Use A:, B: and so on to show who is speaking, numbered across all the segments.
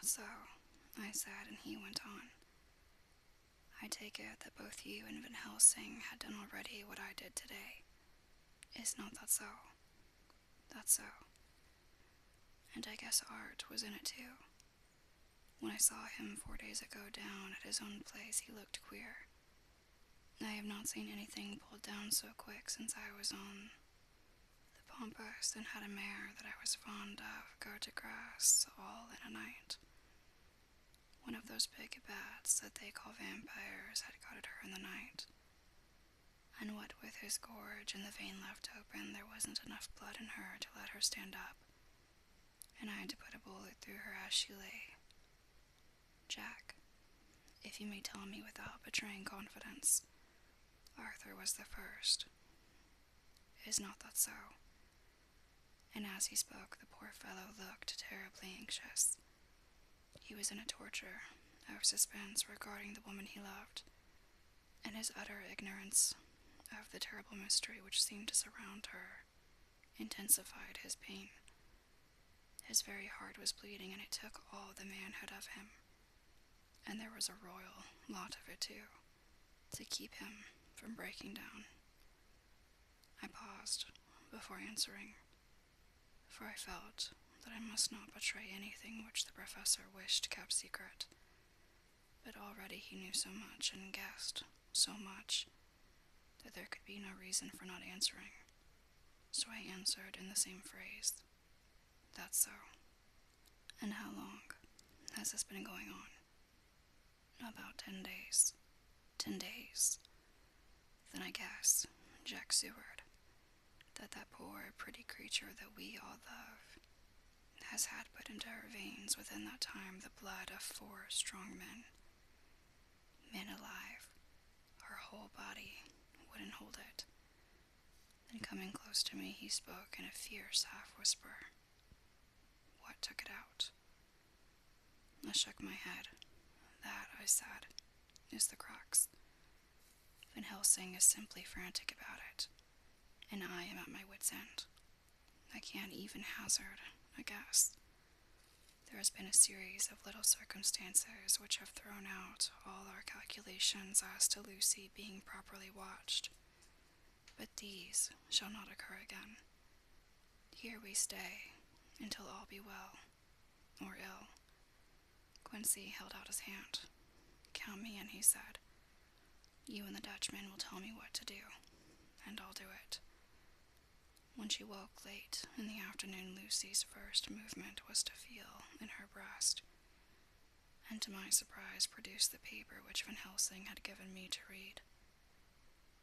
A: so?" I said, and he went on. "I take it that both you and Van Helsing had done already what I did today. Is not that so?" "That's so." "And I guess Art was in it too. When I saw him 4 days ago down at his own place, he looked queer. I have not seen anything pulled down so quick since I was on the Pampas and had a mare that I was fond of go to grass all in a night. One of those big bats that they call vampires had got at her in the night, and what with his gorge and the vein left open, there wasn't enough blood in her to let her stand up, and I had to put a bullet through her as she lay. Jack, if you may tell me without betraying confidence, Arthur was the first. Is not that so?" And as he spoke, the poor fellow looked terribly anxious. He was in a torture of suspense regarding the woman he loved, and his utter ignorance of the terrible mystery which seemed to surround her intensified his pain. His very heart was bleeding, and it took all the manhood of him, and there was a royal lot of it too, to keep him from breaking down. I paused before answering, for I felt that I must not betray anything which the professor wished kept secret. But already he knew so much and guessed so much that there could be no reason for not answering. So I answered in the same phrase, "That's so." "And how long has this been going on?" "About 10 days. 10 days. Then I guess, Jack Seward, that poor pretty creature that we all love has had put into her veins within that time the blood of 4 strong men. Men alive. Her whole body wouldn't hold it." Then coming close to me, he spoke in a fierce half-whisper. "What took it out?" I shook my head. "That," I said, "is the crux. Van Helsing is simply frantic about it, and I am at my wit's end. I can't even hazard a guess. There has been a series of little circumstances which have thrown out all our calculations as to Lucy being properly watched, but these shall not occur again. Here we stay until all be well, or ill." Quincy held out his hand. "Count me in," he said. "You and the Dutchman will tell me what to do, and I'll do it." When she woke late in the afternoon, Lucy's first movement was to feel in her breast, and to my surprise produced the paper which Van Helsing had given me to read.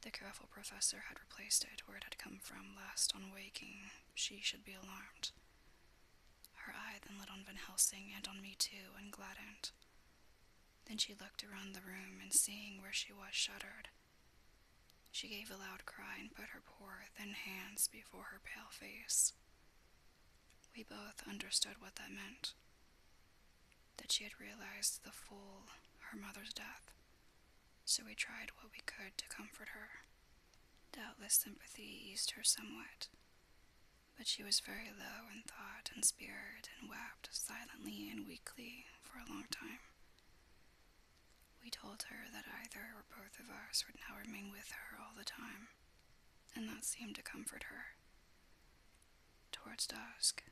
A: The careful professor had replaced it where it had come from, lest on waking she should be alarmed. Her eye then lit on Van Helsing and on me too, and gladdened. Then she looked around the room, and seeing where she was, shuddered. She gave a loud cry and put her poor, thin hands before her pale face. We both understood what that meant, that she had realized the full her mother's death, so we tried what we could to comfort her. Doubtless sympathy eased her somewhat, but she was very low in thought and spirit, and wept silently and weakly for a long time. We told her that either or both of us would now remain with her all the time, and that seemed to comfort her. Towards dusk,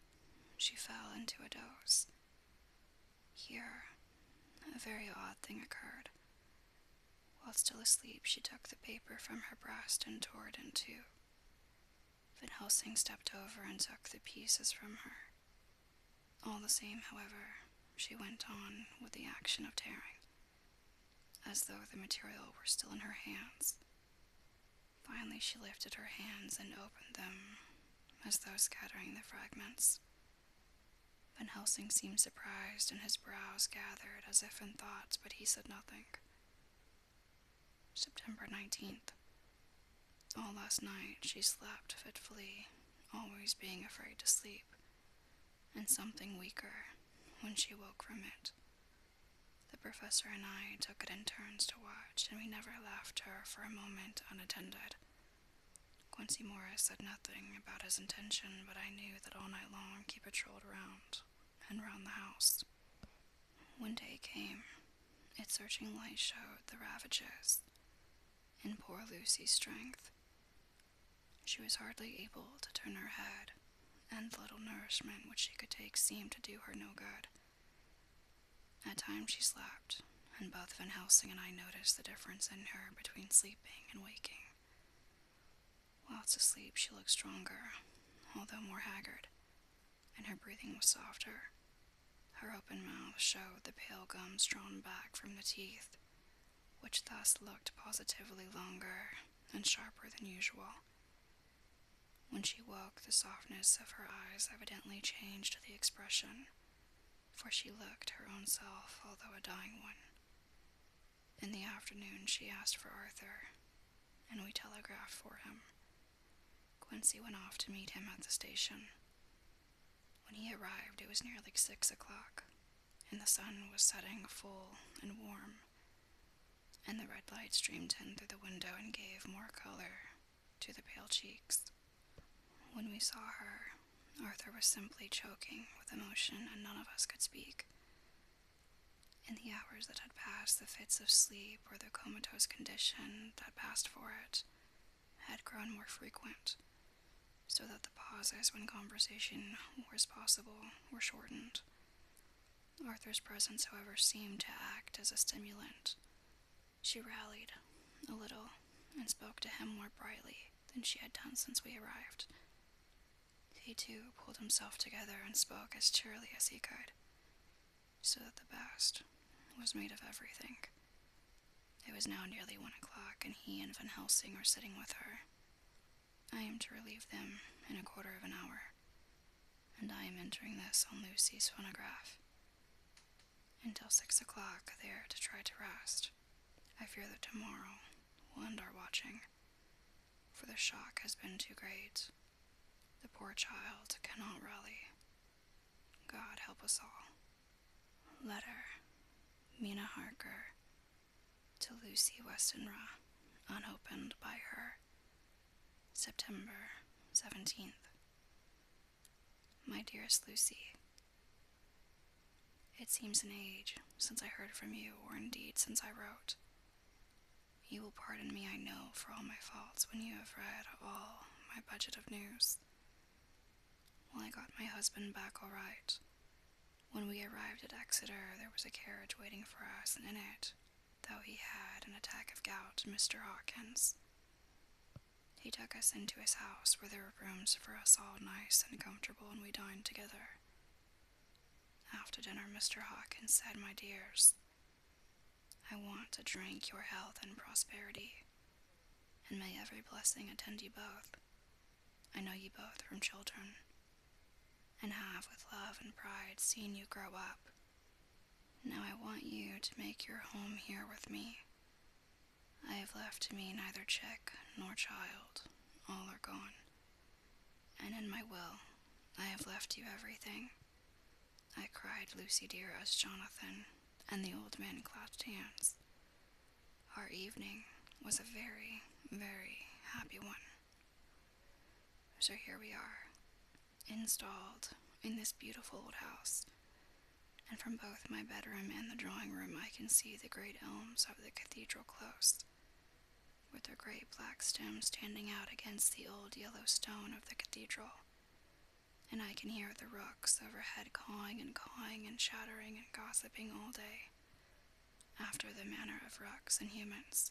A: she fell into a doze. Here, a very odd thing occurred. While still asleep, she took the paper from her breast and tore it in two. Van Helsing stepped over and took the pieces from her. All the same, however, she went on with the action of tearing, as though the material were still in her hands. Finally, she lifted her hands and opened them, as though scattering the fragments. Van Helsing seemed surprised, and his brows gathered as if in thought, but he said nothing. September 19th. All last night she slept fitfully, always being afraid to sleep, and something weaker when she woke from it. The professor and I took it in turns to watch, and we never left her for a moment unattended. Quincy Morris said nothing about his intention, but I knew that all night long he patrolled round and round the house. searching light showed the ravages in poor Lucy's strength. She was hardly able to turn her head, and the little nourishment which she could take seemed to do her no good. At times she slept, and both Van Helsing and I noticed the difference in her between sleeping and waking. Whilst asleep she looked stronger, although more haggard, and her breathing was softer. Her open mouth showed the pale gums drawn back from the teeth, which thus looked positively longer and sharper than usual. When she woke, the softness of her eyes evidently changed the expression, for she looked her own self, although a dying one. In the afternoon she asked for Arthur, and we telegraphed for him. Quincy went off to meet him at the station. When he arrived, it was nearly 6 o'clock, and the sun was setting full and warm, and the red light streamed in through the window and gave more color to the pale cheeks. When we saw her, Arthur was simply choking with emotion, and none of us could speak. In the hours that had passed, the fits of sleep or the comatose condition that passed for it had grown more frequent, so that the pauses when conversation was possible were shortened. Arthur's presence, however, seemed to act as a stimulant. She rallied a little and spoke to him more brightly than she had done since we arrived. He too pulled himself together and spoke as cheerily as he could, so that the best was made of everything. It was now nearly 1 o'clock, and he and Van Helsing were sitting with her. I am to relieve them in a quarter of an hour, and I am entering this on Lucy's phonograph. Until 6 o'clock they are to try to rest. I fear that tomorrow will end our watching, for the shock has been too great. The poor child cannot rally. God help us all. Letter, Mina Harker, to Lucy Westenra, unopened by her. September 17th. My dearest Lucy, it seems an age since I heard from you, or indeed since I wrote. You will pardon me, I know, for all my faults when you have read all my budget of news. Well, I got my husband back all right. When we arrived at Exeter, there was a carriage waiting for us, and in it, though he had an attack of gout, Mr. Hawkins. He took us into his house, where there were rooms for us all nice and comfortable, and we dined together. After dinner, Mr. Hawkins said, "My dears, I want to drink your health and prosperity, and may every blessing attend you both. I know you both from children, and have with love and pride seen you grow up. Now I want you to make your home here with me. I have left to me neither chick nor child, all are gone, and in my will I have left you everything." I cried, "Lucy dear," as Jonathan and the old man clasped hands. Our evening was a very, very happy one. So here we are, installed in this beautiful old house, and from both my bedroom and the drawing room I can see the great elms of the cathedral close, with their great black stems standing out against the old yellow stone of the cathedral, and I can hear the rooks overhead cawing and chattering and gossiping all day, after the manner of rooks and humans.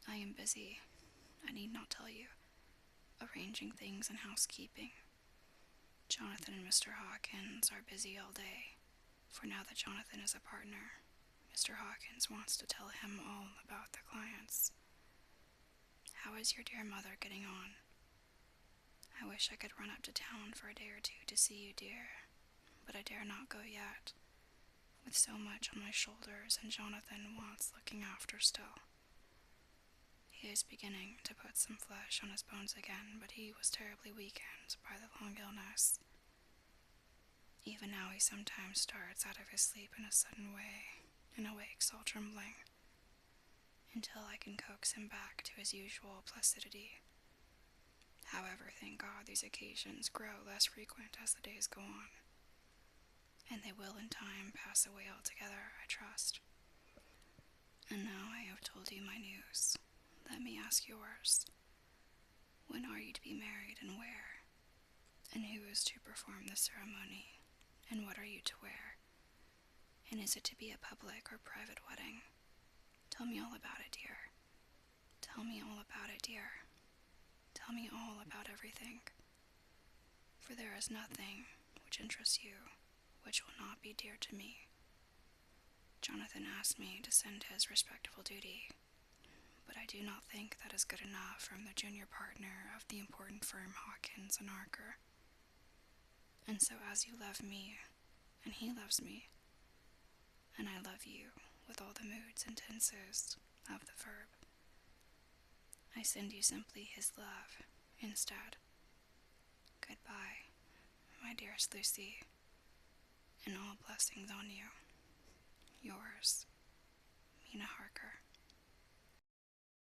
A: I am busy, I need not tell you, arranging things in housekeeping. Jonathan and Mr. Hawkins are busy all day, for now that Jonathan is a partner, Mr. Hawkins wants to tell him all about the clients. How is your dear mother getting on? I wish I could run up to town for a day or two to see you, dear, but I dare not go yet, with so much on my shoulders, and Jonathan wants looking after still. He is beginning to put some flesh on his bones again, but he was terribly weakened by the long illness. Even now he sometimes starts out of his sleep in a sudden way, and awakes all trembling, until I can coax him back to his usual placidity. However, thank God, these occasions grow less frequent as the days go on, and they will in time pass away altogether, I trust. And now I have told you my news. Let me ask yours. When are you to be married and where? And who is to perform the ceremony? And what are you to wear? And is it to be a public or private wedding? Tell me all about it, dear. Tell me all about it, dear. Tell me all about everything. For there is nothing which interests you which will not be dear to me. Jonathan asked me to send his respectful duty, but I do not think that is good enough from the junior partner of the important firm Hawkins and Archer. And so as you love me, and he loves me, and I love you with all the moods and tenses of the verb, I send you simply his love instead. Goodbye, my dearest Lucy, and all blessings on you. Yours, Mina Hart.